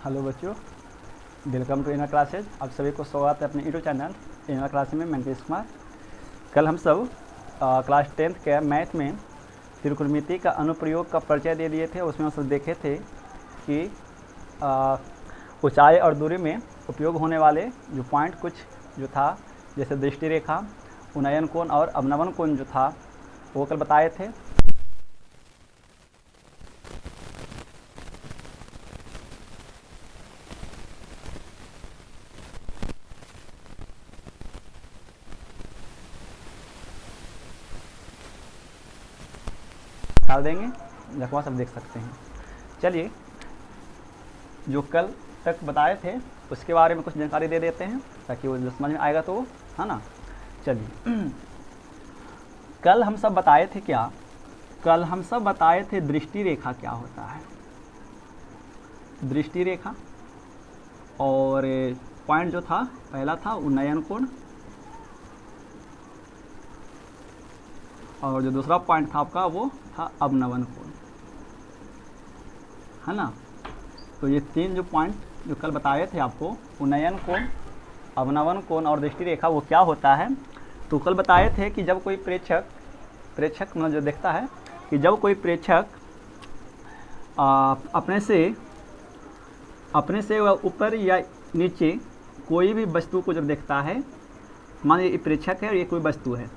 Hello बच्चों, welcome to inner classes. आप सभी को स्वागत है अपने यूट्यूब चैनल इनर क्लासेज में। मैं नीतीश कुमार। कल हम सब क्लास 10th के मैथ में त्रिकोणमिति का अनुप्रयोग का परिचय दे दिए थे। उसमें हम सब देखे थे कि ऊंचाई और दूरी में उपयोग होने वाले जो पॉइंट कुछ जो था, जैसे दृष्टि रेखा, उन्नयन कोण और अवनमन कोण जो था वो कल बताए थे। डाल देंगे, जखवा सब देख सकते हैं। चलिए, जो कल तक बताए थे उसके बारे में कुछ जानकारी दे देते हैं ताकि वो समझ में आएगा, तो है ना। चलिए, कल हम सब बताए थे क्या? कल हम सब बताए थे दृष्टि रेखा क्या होता है। दृष्टि रेखा और पॉइंट जो था पहला था उन्नयन कोण, और जो दूसरा पॉइंट था आपका वो था अवनमन कोण, है ना। तो ये तीन जो पॉइंट जो कल बताए थे आपको, उन्नयन कोण, अवनमन कोण और दृष्टि रेखा, वो क्या होता है। तो कल बताए थे कि जब कोई प्रेक्षक मतलब जो देखता है कि जब कोई प्रेक्षक अपने से ऊपर या नीचे कोई भी वस्तु को जब देखता है, मान लीजिए ये प्रेक्षक है और ये कोई वस्तु है,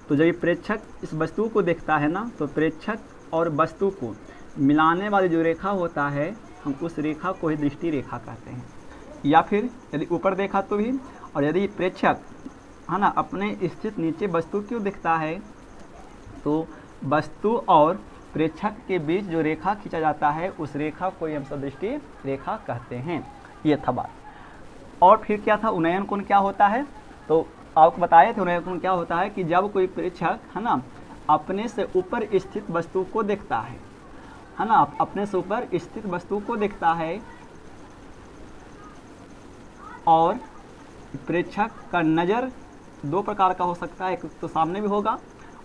तो जब ये प्रेक्षक इस वस्तु को देखता है ना, तो प्रेक्षक और वस्तु को मिलाने वाली जो रेखा होता है, हम उस रेखा को ही दृष्टि रेखा कहते हैं। या फिर यदि ऊपर देखा तो भी, और यदि प्रेक्षक है ना अपने स्थित नीचे वस्तु क्यों दिखता है, तो वस्तु और प्रेक्षक के बीच जो रेखा खींचा जाता है उस रेखा को ही हम सब दृष्टि रेखा कहते हैं। ये था बात। और फिर क्या था, उन्नयन कोण क्या होता है। तो आपको बताए थे उन्नयन कोण क्या होता है कि जब कोई प्रेक्षक है ना अपने से ऊपर स्थित वस्तु को देखता है ना, अपने से ऊपर स्थित वस्तु को देखता है, और प्रेक्षक का नज़र दो प्रकार का हो सकता है, एक तो सामने भी होगा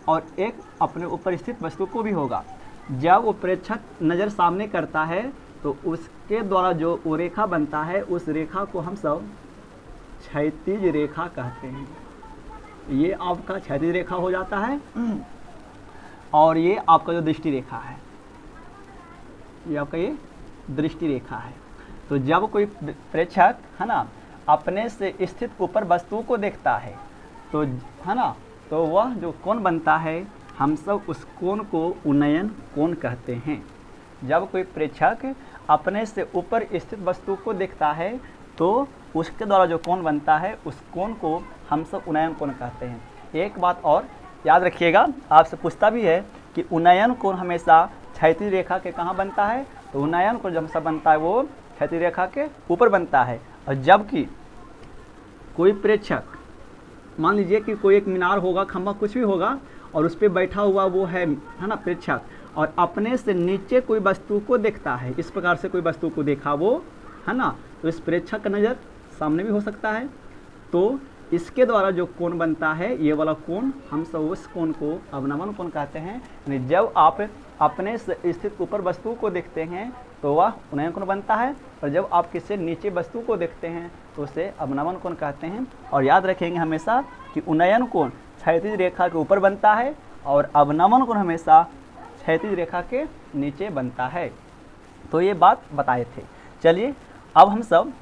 और एक अपने ऊपर स्थित वस्तु को भी होगा। जब वो प्रेक्षक नज़र सामने करता है तो उसके द्वारा जो वो रेखा बनता है, उस रेखा को हम सब क्षैतिज रेखा कहते हैं। ये आपका क्षैतिज रेखा हो जाता है, और ये आपका जो दृष्टि रेखा है, ये आपका ये दृष्टि रेखा है। तो जब कोई प्रेक्षक है ना अपने से स्थित ऊपर वस्तु को देखता है, तो है ना, तो वह जो कोण बनता है, हम सब उस कोण को उन्नयन कोण कहते हैं। जब कोई प्रेक्षक अपने से ऊपर स्थित वस्तु को देखता है, तो उसके द्वारा जो कोण बनता है, उस कोण को हम सब उन्नयन कोण कहते हैं। एक बात और याद रखिएगा, आपसे पूछता भी है कि उन्नयन कोण हमेशा क्षैतिज रेखा के कहाँ बनता है। तो उन्नयन कोण जब सब बनता है वो क्षैतिज रेखा के ऊपर बनता है। और जबकि कोई प्रेक्षक, मान लीजिए कि कोई एक मीनार होगा, खंभा कुछ भी होगा, और उस पर बैठा हुआ वो है ना प्रेक्षक, और अपने से नीचे कोई वस्तु को देखता है, इस प्रकार से कोई वस्तु को देखा वो, है ना, तो इस प्रेक्षक का नज़र सामने भी हो सकता है। तो इसके द्वारा जो कोण बनता है, ये वाला कोण, हम सब उस कोण को अवनमन कोण कहते हैं। यानी जब आप अपने से स्थित ऊपर वस्तु को देखते हैं तो वह उन्नयन कोण बनता है, और जब आप किसी नीचे वस्तु को देखते हैं तो उसे अवनमन कोण कहते हैं। और याद रखेंगे हमेशा कि उन्नयन कोण क्षैतिज रेखा के ऊपर बनता है और अवनमन कोण हमेशा क्षैतिज रेखा के नीचे बनता है। तो ये बात बताए थे। चलिए, अब हम सब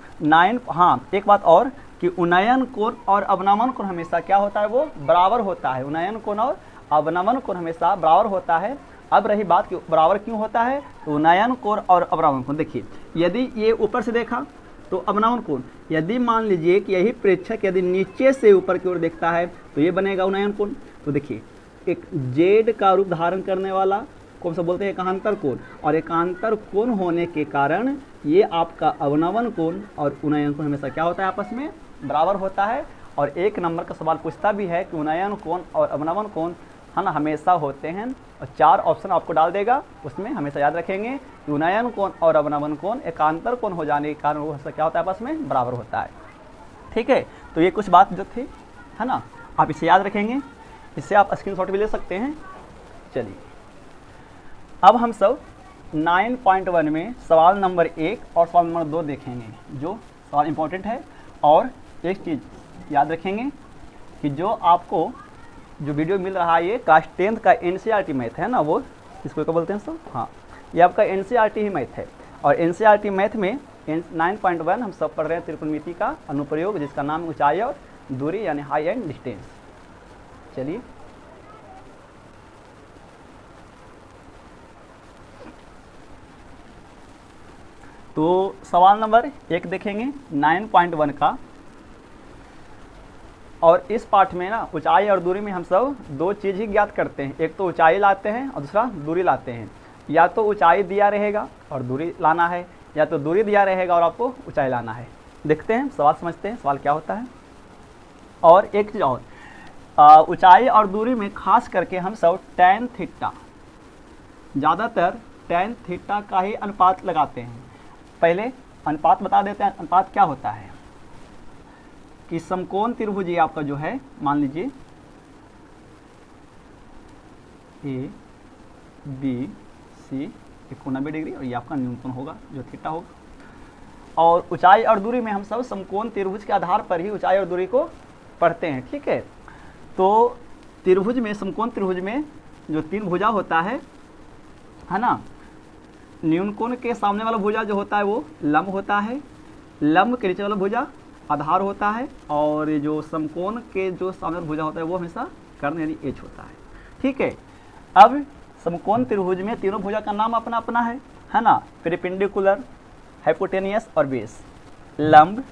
एक बात और कि उन्नयन कोण और अवनमन कोण हमेशा क्या होता है, वो बराबर होता है। उन्नयन कोण और अवनमन कोण हमेशा बराबर होता है। अब रही बात कि बराबर क्यों होता है, तो उन्नयन कोण और अवनमन कोण, देखिए, यदि ये ऊपर से देखा तो अवनमन कोण, यदि मान लीजिए कि यही प्रेक्षक यदि नीचे से ऊपर की ओर देखता है तो ये बनेगा उन्नयन कोण। तो देखिए, एक जेड का रूप धारण करने वाला कौन सा बोलते हैं, एकांतर कोण, और एकांतर कोण होने के कारण ये आपका अवनमन कोण और उन्नयन कोण हमेशा क्या होता है, आपस में बराबर होता है। और एक नंबर का सवाल पूछता भी है कि उन्नयन कोण और अवनमन कोण है ना हमेशा होते हैं, और 4 ऑप्शन आपको डाल देगा, उसमें हमेशा याद रखेंगे कि उन्नयन कोण और अवनमन कोण एकांतर कोण हो जाने के कारण वो क्या होता है, आपस में बराबर होता है। ठीक है, तो ये कुछ बात जो थी, है ना, आप इसे याद रखेंगे, इससे आप स्क्रीनशॉट भी ले सकते हैं। चलिए, अब हम सब 9.1 में सवाल नंबर 1 और सवाल नंबर 2 देखेंगे, जो सवाल इम्पोर्टेंट है। और एक चीज़ याद रखेंगे कि जो आपको जो वीडियो मिल रहा है ये क्लास 10th का NCERT मैथ है ना, वो इसको क्या बोलते हैं सब, हाँ ये आपका NCERT ही मैथ है। और NCERT मैथ में 9.1 हम सब पढ़ रहे हैं त्रिकोणमिति का अनुप्रयोग, जिसका नाम ऊंचाई और दूरी यानी हाई एंड डिस्टेंस। चलिए तो सवाल नंबर 1 देखेंगे 9.1 का। और इस पाठ में ना ऊंचाई और दूरी में हम सब दो चीज़ ही ज्ञात करते हैं, एक तो ऊंचाई लाते हैं और दूसरा दूरी लाते हैं। या तो ऊंचाई दिया रहेगा और दूरी लाना है, या तो दूरी दिया रहेगा और आपको ऊंचाई लाना है। देखते हैं सवाल, समझते हैं सवाल क्या होता है। और एक चीज़ और, ऊंचाई और दूरी में खास करके हम सब tan थीटा, ज़्यादातर tan थीटा का ही अनुपात लगाते हैं। पहले अनुपात बता देते हैं। अनुपात क्या होता है कि समकोण त्रिभुज ये आपका जो है, मान लीजिए ए बी सी 91 डिग्री, और ये आपका न्यूनतम होगा जो थीटा होगा। और ऊंचाई और दूरी में हम सब समकोण त्रिभुज के आधार पर ही ऊंचाई और दूरी को पढ़ते हैं, ठीक है। तो त्रिभुज में, समकोण त्रिभुज में जो 3 भुजा होता है ना, न्यूनकोण के सामने वाला भुजा जो होता है वो लंब होता है, लंब के नीचे वाला भुजा आधार होता है, और जो समकोण के जो सामने वाला भुजा होता है वो हमेशा कर्ण यानी एच होता है, ठीक है। अब समकोण त्रिभुज में तीनों भुजा का नाम अपना अपना है ना, पेरिपेंडिकुलर, हाइपोटेनियस और बेस, लंब,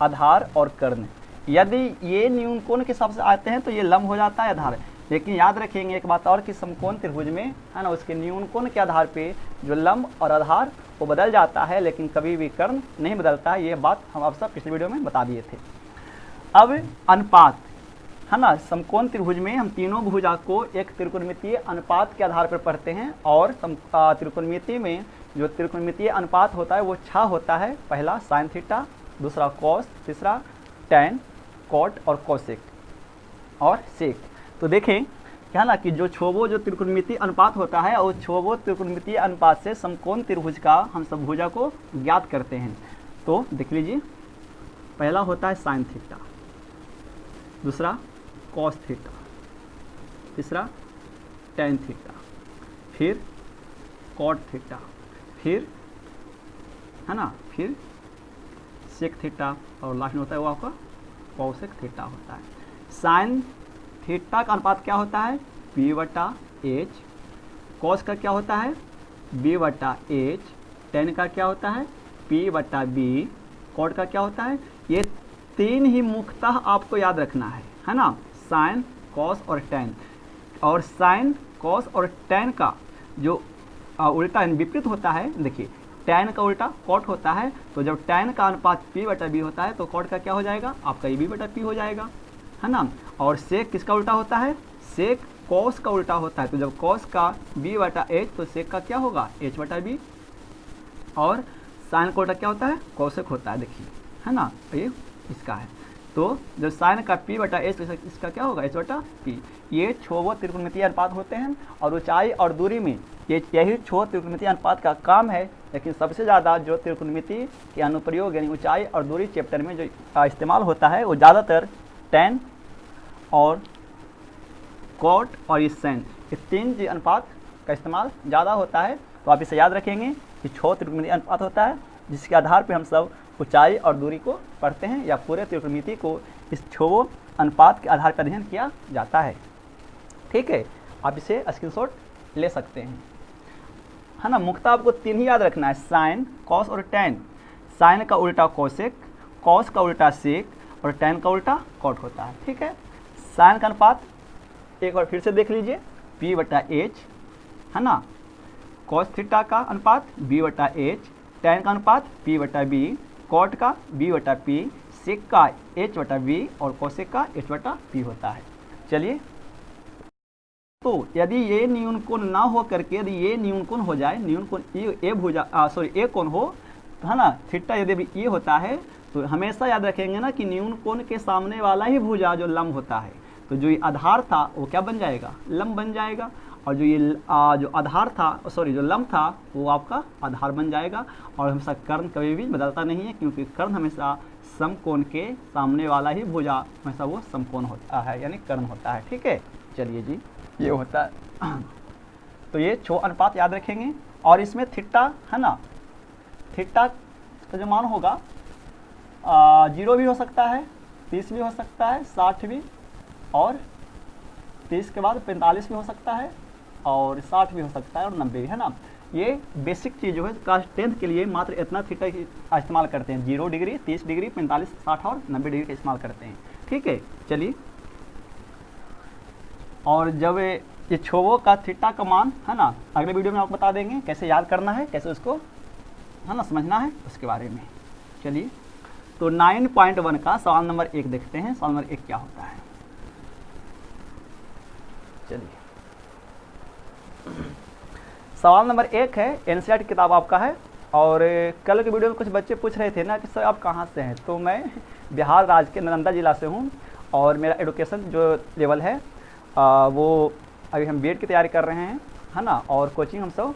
आधार और कर्ण। यदि ये न्यूनकोण के हिसाब से आते हैं तो ये लंब हो जाता है, आधार। लेकिन याद रखेंगे एक बात और कि समकोण त्रिभुज में है ना, उसके न्यूनकोण के आधार पे जो लंब और आधार वो बदल जाता है, लेकिन कभी भी कर्ण नहीं बदलता है। ये बात हम आप सब पिछले वीडियो में बता दिए थे। अब अनुपात है ना, समकोण त्रिभुज में हम तीनों भुजा को एक त्रिकोणमितीय अनुपात के आधार पर पढ़ते हैं। और त्रिकोणमिति में जो त्रिकोणमितीय अनुपात होता है वो 6 होता है। पहला साइन थीटा, दूसरा कॉस, तीसरा टैन, कॉट और कोसेक और सेक। तो देखें क्या ना कि जो छोबो जो त्रिकोणमितीय अनुपात होता है, और छोबो त्रिकोणमितीय अनुपात से समकोण त्रिभुज का हम सब भुजा को ज्ञात करते हैं। तो देख लीजिए, पहला होता है साइन थीटा, दूसरा कॉस थीटा, तीसरा टैन थीटा, फिर कॉट थीटा, फिर है ना, फिर सेक थीटा, और लास्ट में होता है वो आपका कोसेक थीटा होता है। साइन थीटा का अनुपात क्या होता है, p/h, कॉस का क्या होता है, b/h, टैन का क्या होता है, p/b, कॉट का क्या होता है। ये तीन ही मुख्यतः आपको याद रखना है ना, साइन, कॉस और टैन। और साइन, कॉस और टैन का जो उल्टा विपरीत होता है, देखिए टैन का उल्टा कॉट होता है। तो जब टैन का अनुपात p/b होता है तो कॉट का क्या हो जाएगा, आपका ये b/p हो जाएगा, है ना। और सेक किसका उल्टा होता है, सेक कॉस का उल्टा होता है। तो जब कॉस का b/h तो सेक का क्या होगा, h/b। और साइन का उल्टा क्या होता है, कोसेक होता है, देखिए है ना, ये इसका है। तो जब साइन का p/h तो इसका क्या होगा, h/p। ये छोबो त्रिकोणमितीय अनुपात होते हैं। और ऊंचाई और दूरी में यही छो त्रिकोणमितीय अनुपात का काम है। लेकिन सबसे ज़्यादा जो त्रिकोणमिति के अनुप्रयोग यानी ऊंचाई और दूरी चैप्टर में जो इस्तेमाल होता है वो ज़्यादातर टैन और कॉट और ये साइन, ये 3 अनुपात का इस्तेमाल ज़्यादा होता है। तो आप इसे याद रखेंगे कि छो त्रिकोणमितीय अनुपात होता है, जिसके आधार पर हम सब ऊंचाई और दूरी को पढ़ते हैं, या पूरे त्रिकोणमिति को इस छो अनुपात के आधार पर अध्ययन किया जाता है, ठीक है। आप इसे स्क्रीनशॉट ले सकते हैं, है ना। मुख्यतः आपको 3 ही याद रखना है, साइन, कॉस और टैन। साइन का उल्टा कोसेक, कॉस का उल्टा सेक और टैन का उल्टा कॉट होता है, ठीक है। साइन का अनुपात एक बार फिर से देख लीजिए, p/h, है ना। कॉस थीटा का अनुपात b/h, टैन का अनुपात p/b, कॉट का b/p, सेक का h/b और कोसेक का h/p होता है। चलिए, तो यदि ये न्यूनकोण ना हो करके यदि ये न्यूनकोण हो जाए, न्यूनकोण ए कोण हो, तो है ना, थीटा यदि ये होता है तो हमेशा याद रखेंगे ना कि न्यूनकोण के सामने वाला ही भुजा जो लंब होता है, तो जो ये आधार था वो क्या बन जाएगा, लंब बन जाएगा। और जो ये जो आधार था, सॉरी जो लंब था वो आपका आधार बन जाएगा। और हमेशा कर्ण कभी भी बदलता नहीं है, क्योंकि कर्ण हमेशा समकोण के सामने वाला ही भुजा हमेशा वो समकोण होता है, यानी कर्ण होता है। ठीक है, चलिए जी, ये होता है। तो ये छो अनुपात याद रखेंगे। और इसमें थीटा है ना, थीटा का जो मान होगा 0 भी हो सकता है, 30 भी हो सकता है, 60 भी, और 30 के बाद 45 भी हो सकता है, और 60 भी हो सकता है, और 90 भी, है ना। ये बेसिक चीज़ जो है क्लास 10th के लिए मात्र इतना थीटा का इस्तेमाल करते हैं। 0 डिग्री, 30 डिग्री, 45, 60 और 90 डिग्री का इस्तेमाल करते हैं। ठीक है, चलिए। और जब ये छोवो का थीटा का मान है ना, अगले वीडियो में आपको बता देंगे कैसे याद करना है, कैसे उसको है ना समझना है, उसके बारे में। चलिए, तो 9.1 का सवाल नंबर 1 देखते हैं। सवाल नंबर 1 क्या होता है, चलिए। सवाल नंबर 1 है, एनसीईआरटी किताब आपका है। और कल के वीडियो में कुछ बच्चे पूछ रहे थे ना कि सर आप कहाँ से हैं, तो मैं बिहार राज्य के नालंदा जिला से हूँ। और मेरा एडुकेशन जो लेवल है वो अभी हम बीएड की तैयारी कर रहे हैं, है ना। और कोचिंग हम सब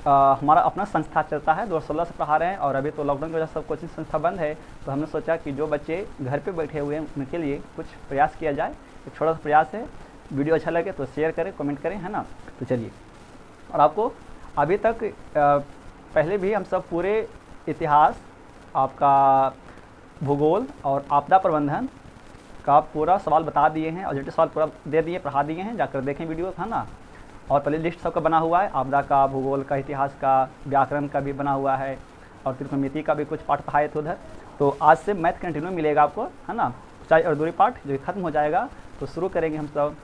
हमारा अपना संस्था चलता है, 2016 से पढ़ा रहे हैं। और अभी तो लॉकडाउन की वजह से सब कोचिंग संस्था बंद है, तो हमने सोचा कि जो बच्चे घर पे बैठे हुए हैं उनके लिए कुछ प्रयास किया जाए। एक छोटा सा प्रयास है, वीडियो अच्छा लगे तो शेयर करें, कमेंट करें, है ना। तो चलिए, और आपको अभी तक पहले भी हम सब पूरे इतिहास, आपका भूगोल और आपदा प्रबंधन का पूरा सवाल बता दिए हैं, ऑब्जेक्टिव सवाल पूरा दे दिए, पढ़ा दिए हैं, जाकर देखें वीडियो, है ना। और प्ले लिस्ट सबका बना हुआ है, आपदा का, भूगोल का, इतिहास का, व्याकरण का भी बना हुआ है, और त्रिकोणमिति का भी कुछ पाठ पढ़ाए थे उधर। तो आज से मैथ कंटिन्यू मिलेगा आपको, है ना। ऊंचाई और दूरी पाठ जो खत्म हो जाएगा, तो शुरू करेंगे हम सब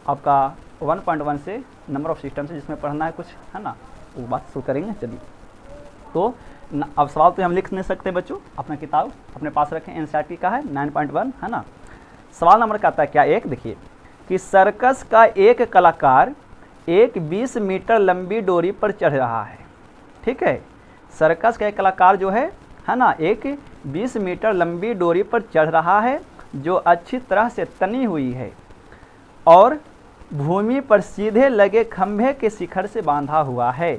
आपका 1.1 से नंबर ऑफ सिस्टम से, जिसमें पढ़ना है कुछ, है ना, वो बात शुरू करेंगे। चलिए, तो अब सवाल तो हम लिख नहीं सकते बच्चों, अपना किताब अपने पास रखें, एनसीईआरटी का है 9.1, है ना। सवाल नंबर का आता है क्या, 1 देखिए कि सर्कस का एक कलाकार एक 20 मीटर लंबी डोरी पर चढ़ रहा है। ठीक है, सर्कस का एक कलाकार जो है ना, एक 20 मीटर लंबी डोरी पर चढ़ रहा है जो अच्छी तरह से तनी हुई है और भूमि पर सीधे लगे खंभे के शिखर से बांधा हुआ है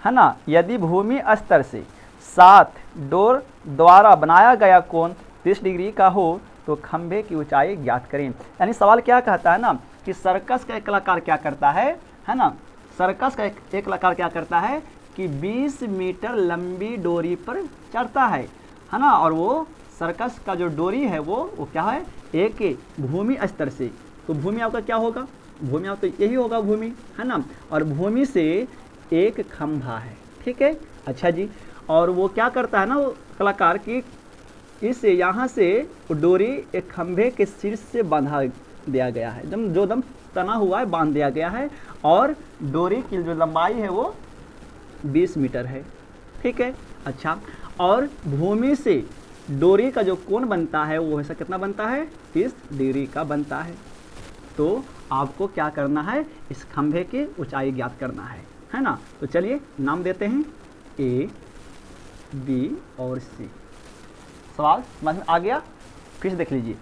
ना। यदि भूमि स्तर से 7 डोर द्वारा बनाया गया कोण 30 डिग्री का हो तो खंभे की ऊंचाई ज्ञात करें। यानी सवाल क्या कहता है ना कि सर्कस का एक कलाकार क्या करता है ना, सर्कस का एक कलाकार क्या करता है कि 20 मीटर लंबी डोरी पर चढ़ता है ना। और वो सर्कस का जो डोरी है वो क्या है, एक भूमि स्तर से, तो भूमि आपका क्या होगा, भूमि आपका तो यही होगा भूमि, है ना। और भूमि से एक खंभा है। ठीक है, अच्छा जी। और वो क्या करता है ना, वो कलाकार की इस यहाँ से डोरी एक खंभे के शीर्ष से बांधा दिया गया है, एकदम जो दम तना हुआ है, बांध दिया गया है। और डोरी की जो लंबाई है वो 20 मीटर है। ठीक है, अच्छा। और भूमि से डोरी का जो कोण बनता है वो ऐसा कितना बनता है, 30 डिग्री का बनता है। तो आपको क्या करना है, इस खंभे की ऊंचाई ज्ञात करना है ना। तो चलिए नाम देते हैं ए, बी और सी। सवाल समझ में आ गया, फिर से देख लीजिए।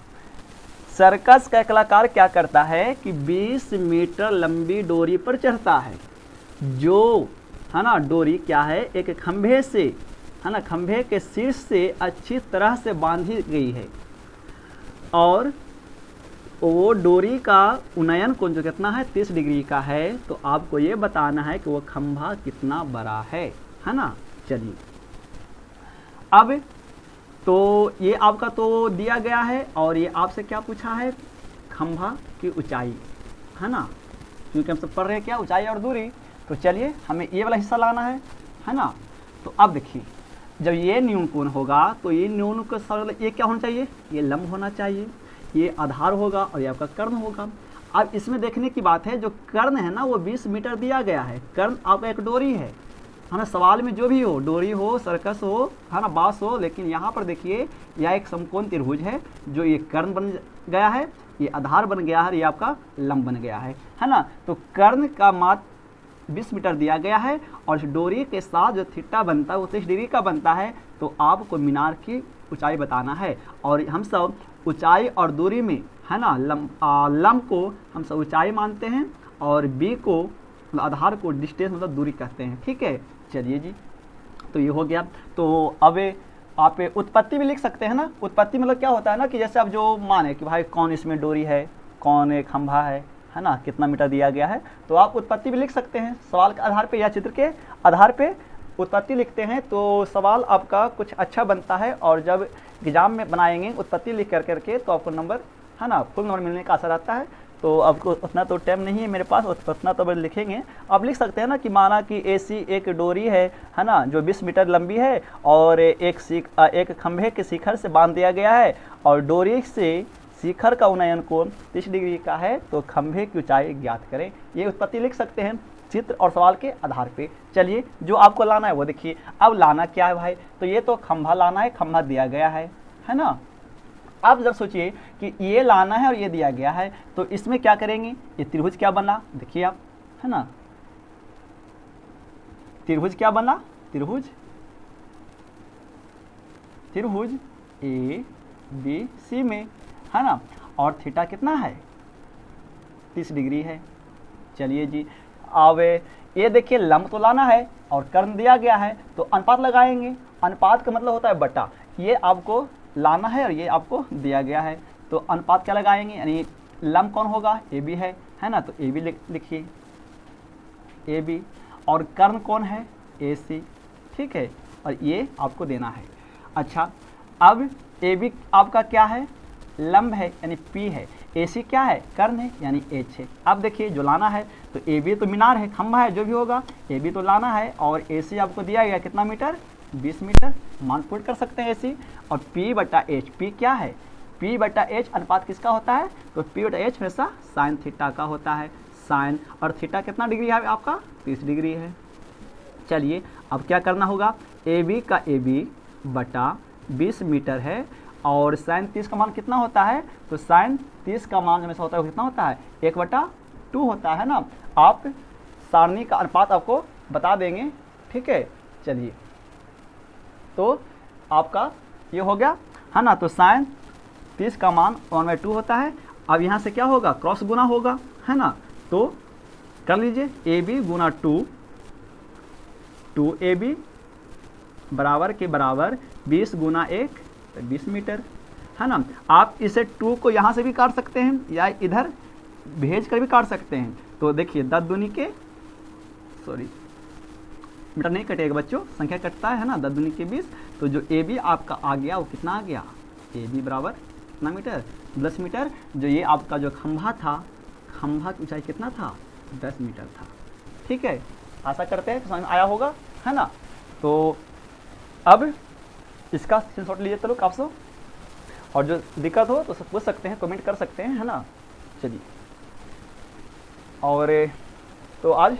सर्कस का कलाकार क्या करता है कि 20 मीटर लंबी डोरी पर चढ़ता है, जो है ना डोरी क्या है, एक खंभे से, है ना, खंभे के शीर्ष से अच्छी तरह से बांधी गई है। और वो डोरी का उन्नयन कोण जो कितना है, 30 डिग्री का है। तो आपको ये बताना है कि वो खंभा कितना बड़ा है ना। चलिए, अब तो ये आपका तो दिया गया है, और ये आपसे क्या पूछा है, खंभा की ऊंचाई, है ना, क्योंकि हम सब पढ़ रहे हैं क्या, ऊंचाई और दूरी। तो चलिए हमें ये वाला हिस्सा लाना है ना। तो अब देखिए, जब ये न्यून कोण होगा तो ये न्यून को सरल, ये क्या होना चाहिए, ये लंब होना चाहिए, ये आधार होगा, और ये आपका कर्ण होगा। अब इसमें देखने की बात है, जो कर्ण है ना वो 20 मीटर दिया गया है। कर्ण आपका एक डोरी है ना, सवाल में जो भी हो, डोरी हो, सर्कस हो, है ना, बांस हो, लेकिन यहाँ पर देखिए यह एक समकोण त्रिभुज है, जो ये कर्ण बन गया है, ये आधार बन गया है, ये आपका लंब बन गया है ना। तो कर्ण का माप 20 मीटर दिया गया है, और इस डोरी के साथ जो थीटा बनता है वो 30 डिग्री का बनता है। तो आपको मीनार की ऊंचाई बताना है, और हम सब ऊंचाई और दूरी में, है ना, लंब को हम सब ऊंचाई मानते हैं, और बी को आधार को डिस्टेंस मतलब दूरी कहते हैं। ठीक है, चलिए जी, तो ये हो गया। तो अब आप उत्पत्ति भी लिख सकते हैं ना। उत्पत्ति मतलब क्या होता है ना कि जैसे अब जो माने कि भाई कौन इसमें डोरी है, कौन खंभा है ना, कितना मीटर दिया गया है, तो आप उत्पत्ति भी लिख सकते हैं सवाल के आधार पे या चित्र के आधार पे उत्पत्ति लिखते हैं तो सवाल आपका कुछ अच्छा बनता है। और जब एग्जाम में बनाएंगे उत्पत्ति लिख कर करके तो आपको नंबर है ना फुल नंबर मिलने का आशा रहता है। तो आपको उतना तो टाइम नहीं है मेरे पास, उतना तो लिखेंगे। आप लिख सकते हैं ना कि माना कि AC एक डोरी है ना, जो 20 मीटर लंबी है और एक खंभे के शिखर से बांध दिया गया है और डोरी से शिखर का उन्नयन कोण 30 डिग्री का है, तो खंभे की ऊंचाई ज्ञात करें। ये उत्पत्ति लिख सकते हैं चित्र और सवाल के आधार पे। चलिए, जो आपको लाना है वो देखिए। अब लाना क्या है भाई, तो ये तो खंभा लाना है, खंभा दिया गया है ना। अब जब सोचिए कि ये लाना है और ये दिया गया है, तो इसमें क्या करेंगे, ये त्रिभुज क्या बना देखिए आप, है ना। त्रिभुज क्या बना, त्रिभुज ABC में, है ना। और थीटा कितना है, 30 डिग्री है। चलिए जी, अब ये देखिए लंब तो लाना है और कर्ण दिया गया है, तो अनुपात लगाएंगे। अनुपात का मतलब होता है बटा, ये आपको लाना है और ये आपको दिया गया है, तो अनुपात क्या लगाएंगे, यानी लंब कौन होगा, AB है ना, तो AB लिखिए AB, और कर्ण कौन है, AC। ठीक है, और ये आपको देना है। अच्छा, अब AB आपका क्या है, लंब है यानी P है, AC क्या है, कर्ण है यानी H है। अब देखिए जो लाना है, तो AB तो मीनार है, खंभा है, जो भी होगा, AB तो लाना है और AC आपको दिया गया कितना मीटर, 20 मीटर। मान पुट कर सकते हैं AC। और P/H, P क्या है, P/H अनुपात किसका होता है, तो P/H हमेशा साइन थीटा का होता है। साइन और थीटा कितना डिग्री है आपका, 30 डिग्री है। चलिए, अब क्या करना होगा, AB का AB बटा 20 मीटर है और साइन 30 का मान कितना होता है, तो साइन 30 का मान हमेशा होता है कितना होता है, 1/2 होता है ना। आप सारणी का अनुपात आपको बता देंगे। ठीक है, चलिए, तो आपका ये हो गया, है ना। तो साइन 30 का मान 1/2 होता है। अब यहाँ से क्या होगा, क्रॉस गुना होगा, है ना। तो कर लीजिए, AB गुना 2AB बराबर के बराबर 20 गुना 1 20 मीटर, है ना। आप इसे 2 को यहाँ से भी काट सकते हैं या इधर भेज कर भी काट सकते हैं। तो देखिए 10 दूनी के मीटर नहीं कटेगा बच्चों, संख्या कटता है ना, 10 दूनी के 20। तो जो AB आपका आ गया वो कितना आ गया, AB बराबर कितना मीटर, 10 मीटर। जो ये आपका जो खंभा था, खंभा की ऊंचाई कितना था, 10 मीटर था। ठीक है, आशा करते हैं समझ में आया होगा, है ना। तो अब इसका स्क्रीनशॉट लीजिए चलो आप सब, और जो दिक्कत हो तो पूछ सकते हैं, कमेंट कर सकते हैं, है ना। चलिए, और तो आज